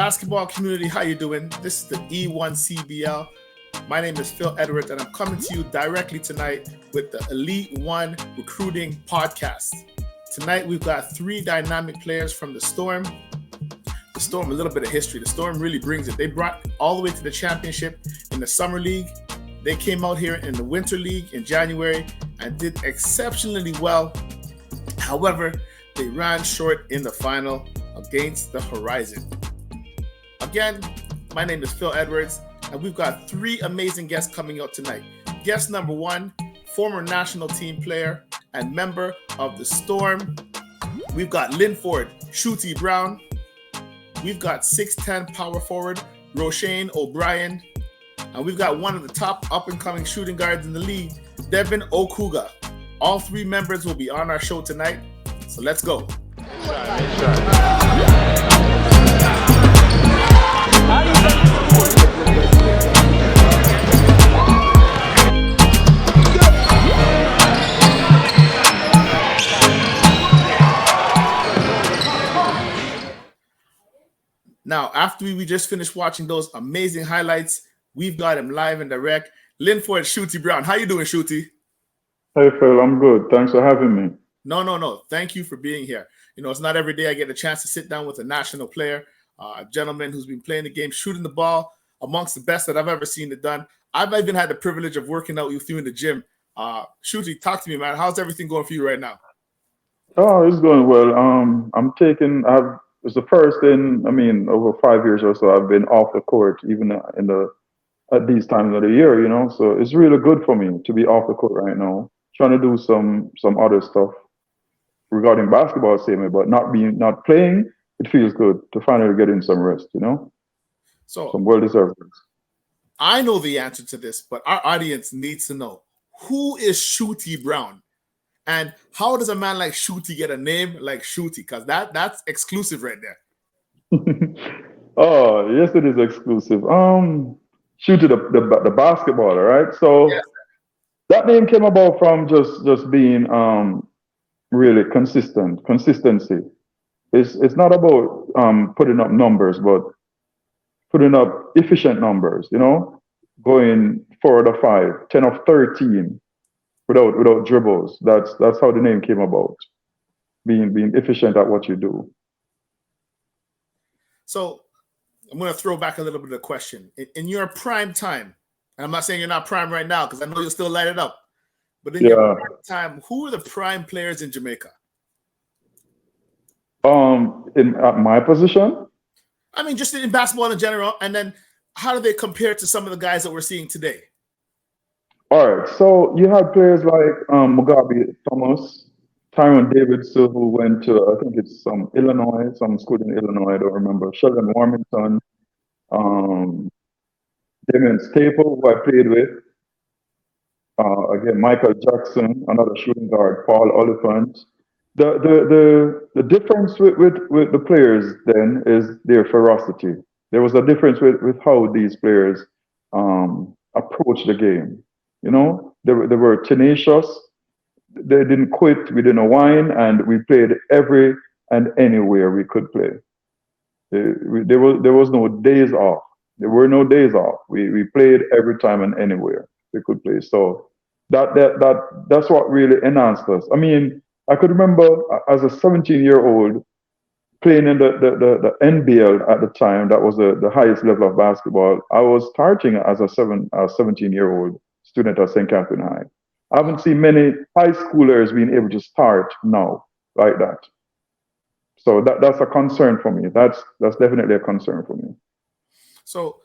basketball community, how you doing? This is the E1CBL. My name is Phil Edwards, and I'm coming to you directly tonight with the Elite One Recruiting Podcast. Tonight, we've got three dynamic players from the Storm. The Storm, a little bit of history. The Storm really brings it. They brought all the way to the championship in the Summer League. They came out here in the Winter League in January and did exceptionally well. However, they ran short in the final against the Horizon. Again, my name is Phil Edwards, and we've got three amazing guests coming out tonight. Guest number one, former national team player and member of the Storm. We've got Lynford, Shooty Brown. We've got 6'10" power forward, Roshane O'Brien. And we've got one of the top up-and-coming shooting guards in the league, Deven Okowuga. All three members will be on our show tonight, so let's go. Now, after we just finished watching those amazing highlights, we've got him live and direct. Lynford, Shooty Brown. How you doing, Shooty? Hey, Phil. I'm good. Thanks for having me. No. Thank you for being here. You know, it's not every day I get a chance to sit down with a national player, a gentleman who's been playing the game, shooting the ball amongst the best that I've ever seen it done. I've even had the privilege of working out with you in the gym. Shooty, talk to me, man. How's everything going for you right now? Oh, it's going well. It's the first in, over 5 years or so, I've been off the court, even at these times of the year, you know. So it's really good for me to be off the court right now, trying to do some other stuff regarding basketball, but not playing. It feels good to finally get in some rest, you know. So some well-deserved rest. I know the answer to this, but our audience needs to know, who is Shooty Brown? And how does a man like Shooty get a name like Shooty? Because that's exclusive right there. Oh, yes, it is exclusive. Shooty, the basketballer, right? So yes. That name came about from just being really consistency. It's not about putting up numbers, but putting up efficient numbers, you know, going 4 out of 5, 10 of 13 without dribbles. That's how the name came about. Being efficient at what you do. So I'm going to throw back a little bit of the question. In your prime time, and I'm not saying you're not prime right now because I know you'll still light it up, but in your prime time, who are the prime players in Jamaica? At my position? I mean, just in basketball in general, and then how do they compare to some of the guys that we're seeing today? All right, so you had players like Mugabe Thomas, Tyron Davidson, who went to, I think it's some school in Illinois, I don't remember, Sheldon Warmington, Damien Staple, who I played with, again, Michael Jackson, another shooting guard, Paul Oliphant. The difference with the players then is their ferocity. There was a difference with how these players approach the game. You know, they were tenacious. They didn't quit. We didn't whine, and we played every and anywhere we could play. There was no days off. There were no days off. We played every time and anywhere we could play. So that's what really enhanced us. I mean, I could remember as a 17-year-old playing in the NBL at the time. That was the highest level of basketball. I was starting as a 17-year-old student at St. Catherine High. I haven't seen many high schoolers being able to start now like that. So that's a concern for me. That's definitely a concern for me. So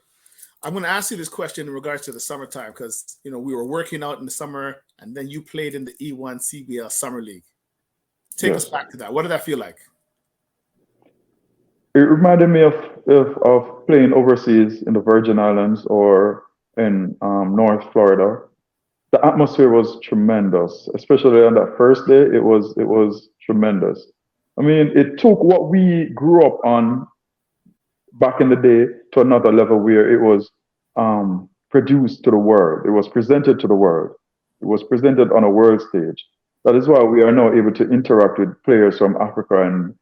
I'm going to ask you this question in regards to the summertime because, you know, we were working out in the summer and then you played in the E1CBL Summer League. Take us back to that. What did that feel like? It reminded me of playing overseas in the Virgin Islands or in North Florida. The atmosphere was tremendous, especially on that first day. It was tremendous. I mean, it took what we grew up on back in the day to another level where it was produced to the world. It was presented to the world. It was presented on a world stage. That is why we are now able to interact with players from Africa and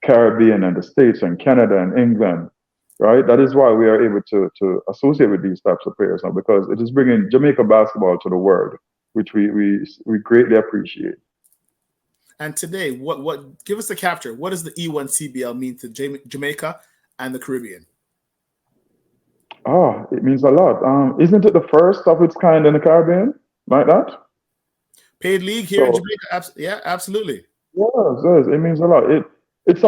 Caribbean and the States and Canada and England. right? That is why we are able to associate with these types of players now, because it is bringing Jamaica basketball to the world, which we greatly appreciate. And today, what give us the capture? What does the E1CBL mean to Jamaica and the Caribbean? Oh, it means a lot. Isn't it the first of its kind in the Caribbean, like that? Paid league here in So Jamaica? Yeah, absolutely. yes, it means a lot. It's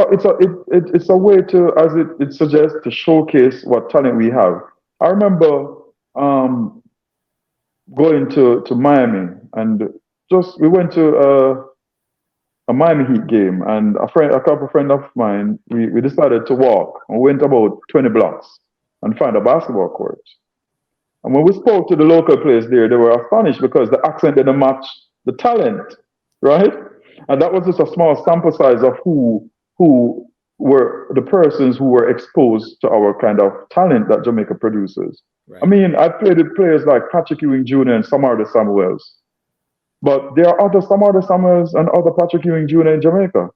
a way to, as it suggests, to showcase what talent we have. I remember um, going to Miami, and just we went to a Miami Heat game, and a couple of friends of mine, we decided to walk and went about 20 blocks and found a basketball court. And when we spoke to the local players there, they were astonished because the accent didn't match the talent, right? And that was just a small sample size of who were the persons who were exposed to our kind of talent that Jamaica produces. I Right. mean, I played with players like Patrick Ewing Jr. and Samarda Samuels, but there are other Samarda Samuels and other Patrick Ewing Jr. in Jamaica.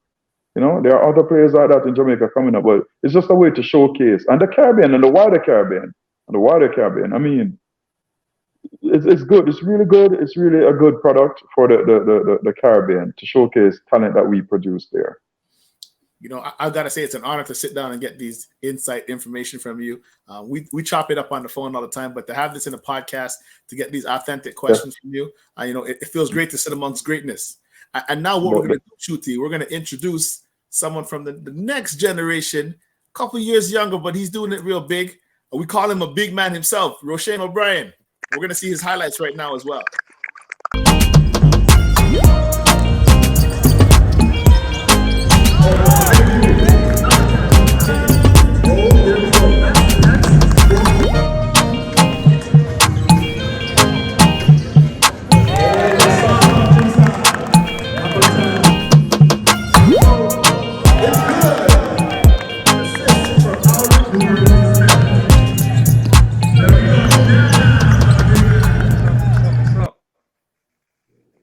You know, there are other players like that in Jamaica coming up, but it's just a way to showcase. And the Caribbean and the wider Caribbean, and the wider Caribbean. I mean, it's good. It's really good. It's really a good product for the Caribbean to showcase talent that we produce there. You know, I've got to say it's an honor to sit down and get these insight information from you. We chop it up on the phone all the time, but to have this in a podcast, to get these authentic questions from you, you know, it feels great to sit amongst greatness. And now what we're going to do, Shooty, we're going to introduce someone from the next generation, a couple years younger, but he's doing it real big. We call him a big man himself, Roshane O'Brien. We're going to see his highlights right now as well.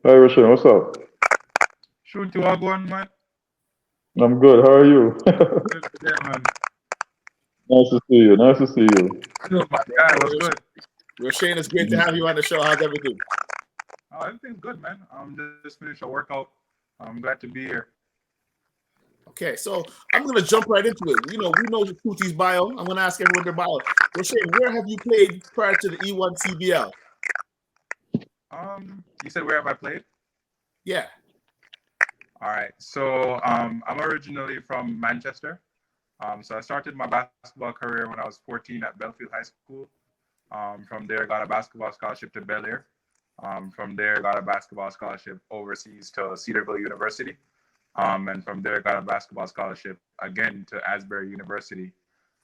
Hi, Roshane, what's up? Shooty, what going, man? I'm good. How are you? Good, yeah, man. Nice to see you. Nice to see you. Good, my guy, what's good? Roshane, it's great to have you on the show. How's everything? Oh, everything's good, man. Just finished a workout. I'm glad to be here. Okay, so I'm going to jump right into it. You know, we know Shooty's bio. I'm going to ask everyone their bio. Roshane, where have you played prior to the E1CBL? You said where have I played? Yeah. All right. So I'm originally from Manchester. So I started my basketball career when I was 14 at Belfield High School. From there, got a basketball scholarship to Bel Air. From there, got a basketball scholarship overseas to Cedarville University. And from there, got a basketball scholarship again to Asbury University.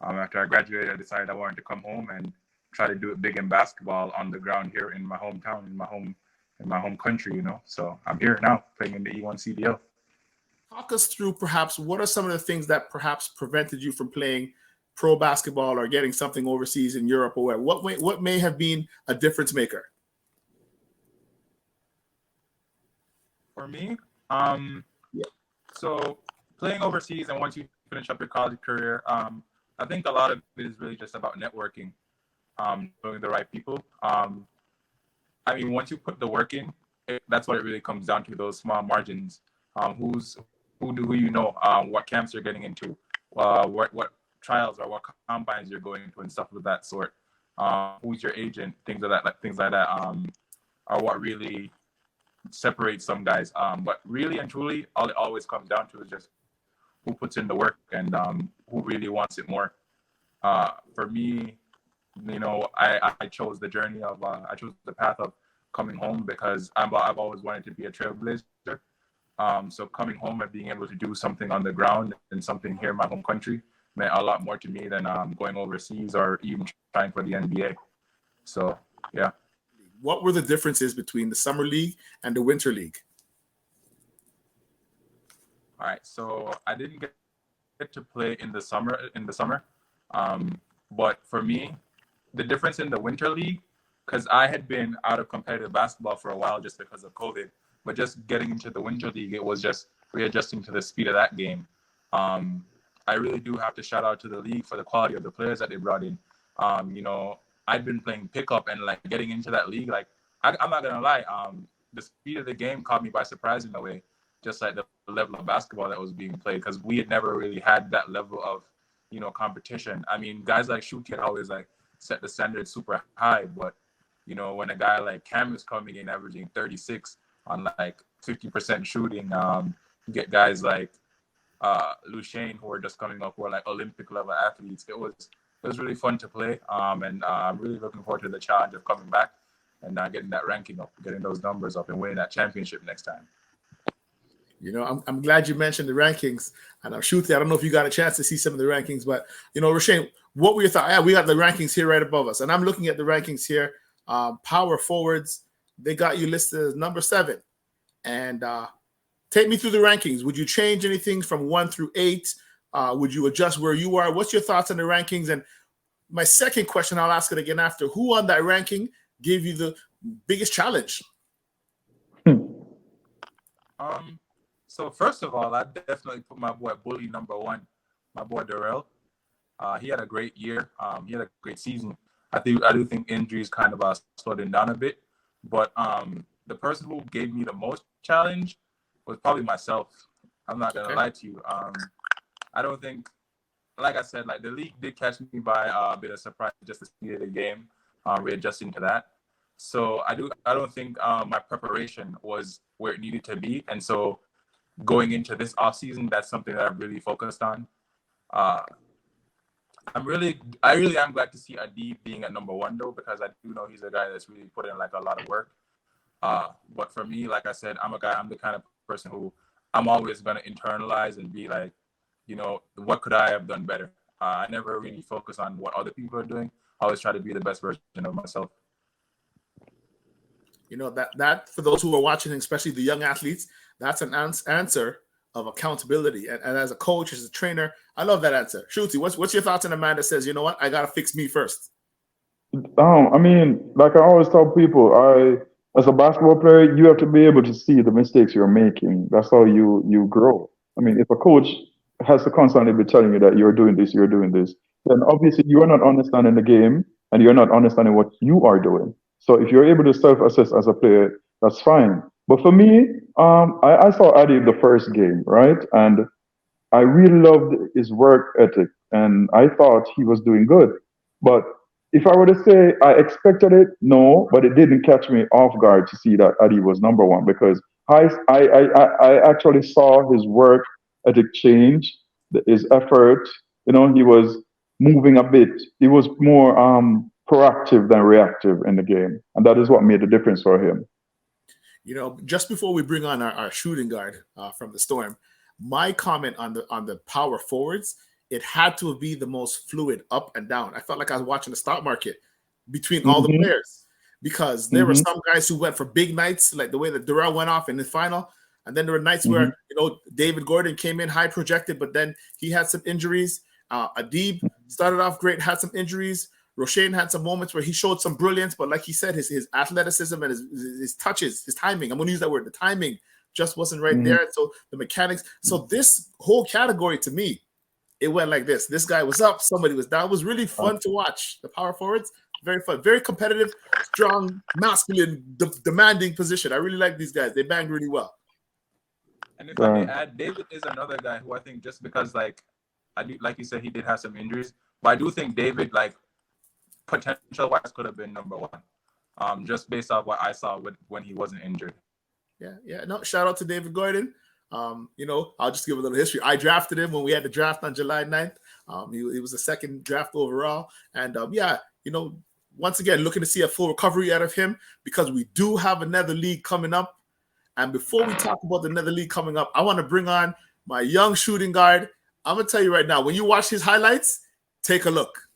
After I graduated, I decided I wanted to come home and try to do it big in basketball on the ground here in my hometown, in my home country, you know. So I'm here now playing in the E1CBL. Talk us through perhaps what are some of the things that perhaps prevented you from playing pro basketball or getting something overseas in Europe or where? What may have been a difference maker? For me, Yeah. so playing overseas and once you finish up your college career, I think a lot of it is really just about networking, knowing the right people. I mean, once you put the work in, that's what it really comes down to, those small margins. Who you know, what camps you're getting into, what trials or what combines you're going to and stuff of that sort. Who's your agent, things like that, are what really separates some guys. But really and truly, all it always comes down to is just who puts in the work and who really wants it more. For me, you know, I chose the journey of I chose the path of coming home because I've always wanted to be a trailblazer. So coming home and being able to do something on the ground and something here in my home country meant a lot more to me than going overseas or even trying for the NBA. So, yeah. What were the differences between the summer league and the winter league? All right. So I didn't get to play in the summer. But for me, the difference in the winter league, because I had been out of competitive basketball for a while just because of COVID. But just getting into the winter league, it was just readjusting to the speed of that game. I really do have to shout out to the league for the quality of the players that they brought in. You know, I've been playing pickup and like getting into that league. Like, I'm not gonna lie. The speed of the game caught me by surprise in a way, just like the level of basketball that was being played, because we had never really had that level of, you know, competition. I mean, guys like Shooty had always like set the standard super high, but you know, when a guy like Cam is coming in averaging 36 on like 50% shooting, you get guys like Roshane who are just coming up, who are like Olympic level athletes. It was really fun to play, and I'm really looking forward to the challenge of coming back and getting that ranking up, getting those numbers up, and winning that championship next time. You know, I'm glad you mentioned the rankings. And I'm Shooty, I don't know if you got a chance to see some of the rankings, but, you know, Roshane, what were your thoughts? Yeah, we got the rankings here right above us. And I'm looking at the rankings here. Power forwards, they got you listed as number 7. And take me through the rankings. Would you change anything from 1 through 8? Would you adjust where you are? What's your thoughts on the rankings? And my second question, I'll ask it again after. Who on that ranking gave you the biggest challenge? So first of all, I definitely put my boy Bully number 1, my boy Darrell. He had a great year. He had a great season. I do think injuries kind of slowed him down a bit. But the person who gave me the most challenge was probably myself. I'm not gonna lie to you. I don't think, like I said, like the league did catch me by a bit of surprise just to see the game, readjusting to that. So I don't think my preparation was where it needed to be, and so going into this off season, that's something that I've really focused on. I really am glad to see Adib being at number 1 though, because I do know he's a guy that's really put in like a lot of work. But for me, like I said, I'm the kind of person who I'm always gonna internalize and be like, you know, what could I have done better? I never really focus on what other people are doing. I always try to be the best version of myself. You know, that for those who are watching, especially the young athletes, that's an answer of accountability. And as a coach, as a trainer, I love that answer. Shooty, what's your thoughts on a man that says, you know what, I got to fix me first? I mean, like I always tell people, as a basketball player, you have to be able to see the mistakes you're making. That's how you grow. I mean, if a coach has to constantly be telling you that you're doing this, then obviously you are not understanding the game and you're not understanding what you are doing. So if you're able to self-assess as a player, that's fine. But for me, I saw Adi the first game, right? And I really loved his work ethic, and I thought he was doing good. But if I were to say I expected it, no, but it didn't catch me off guard to see that Adi was number 1, because I actually saw his work ethic change, his effort. You know, he was moving a bit. He was more proactive than reactive in the game, and that is what made the difference for him. You know, just before we bring on our shooting guard from the Storm, my comment on the power forwards, it had to be the most fluid up and down. I felt like I was watching the stock market between all the players, because there were some guys who went for big nights, like the way that Darrell went off in the final. And then there were nights where, you know, David Gordon came in high projected, but then he had some injuries. Adib started off great, had some injuries. Roshane had some moments where he showed some brilliance, but like he said, his athleticism and his touches, his timing, I'm going to use that word, the timing just wasn't right there. So the mechanics. So this whole category, to me, it went like this. This guy was up, somebody was down. It was really fun to watch. The power forwards, very fun, very competitive, strong, masculine, demanding position. I really like these guys. They banged really well. And if I may add, David is another guy who I think, just because like you said, he did have some injuries, but I do think David, like, potential wise, could have been number 1, just based off what I saw when he wasn't injured. Yeah. No, shout out to David Gordon. You know, I'll just give a little history. I drafted him when we had the draft on July 9th. He was the second draft overall. And you know, once again, looking to see a full recovery out of him, because we do have another league coming up. And before we talk about the another league coming up, I want to bring on my young shooting guard. I'm going to tell you right now, when you watch his highlights, take a look.